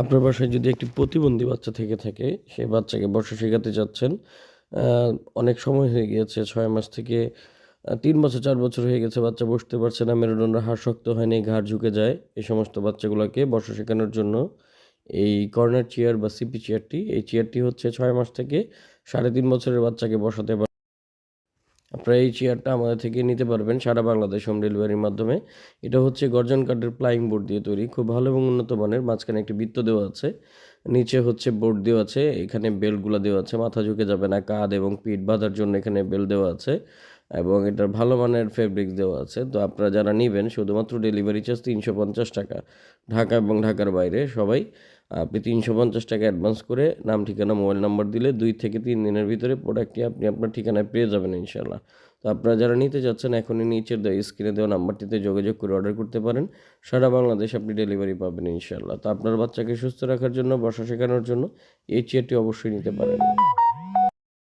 আপনার বাসায় যদি একটি প্রতিবন্ধী বাচ্চা থেকে থাকে, সেই বাচ্চাকে বসা শেখাতে চাচ্ছেন। আ অনেক সময় হয়ে গিয়েছে ৬ মাস থেকে ৩ বছর ৪ বছর হয়ে গেছে বাচ্চা বসতে পারছে না, মেরুদণ্ডের হাড় শক্ত হয়নি, ঘাড় ঝুঁকে যায়। এই সমস্ত বাচ্চাগুলাকে বসা শেখানোর জন্য এই কর্নার চেয়ার বা সিপি চেয়ারটি, এই চেয়ারটি হচ্ছে ৬ মাস থেকে ৩.৫ বছরের বাচ্চাকে বসাতে আপনারা এই চেয়ারটা আমাদের থেকে নিতে পারবেন সারা বাংলাদেশ হোম ডেলিভারির মাধ্যমে। এটা হচ্ছে গর্জন কাঠের প্লাইং বোর্ড দিয়ে তৈরি। খুব ভালো এবং উন্নত মানের। মাঝখানে একটি বৃত্ত দেওয়া আছে। নিচে হচ্ছে বোর্ড দেওয়া আছে। এখানে বেল্টগুলা দেওয়া আছে। মাথা ঝুঁকে যাবে না। কাঁধ এবং পিঠ বাঁধার জন্য এখানে বেল্ট দেওয়া আছে এবং এটার ভালো মানের ফেব্রিক্স দেওয়া আছে। তো আপনারা যারা নিবেন শুধুমাত্র ডেলিভারি চার্জ ৳৩৫০। ঢাকা এবং ঢাকার বাইরে সবাই আপনি ৳৩৫০ অ্যাডভান্স করে নাম, ঠিকানা, মোবাইল নাম্বার দিলে ২ থেকে ৩ দিনের ভিতরে প্রোডাক্টটি আপনি আপনার ঠিকানায় পেয়ে যাবেন ইনশাআল্লাহ। তো আপনারা যারা নিতে চাচ্ছেন এখনই নিচের স্ক্রিনে দেওয়া নাম্বারটিতে যোগাযোগ করে অর্ডার করতে পারেন। সারা বাংলাদেশ আপনি ডেলিভারি পাবেন ইনশাআল্লাহ। তো আপনার বাচ্চাকে সুস্থ রাখার জন্য, বসা শেখানোর জন্য এই চেয়ারটি অবশ্যই নিতে পারেন।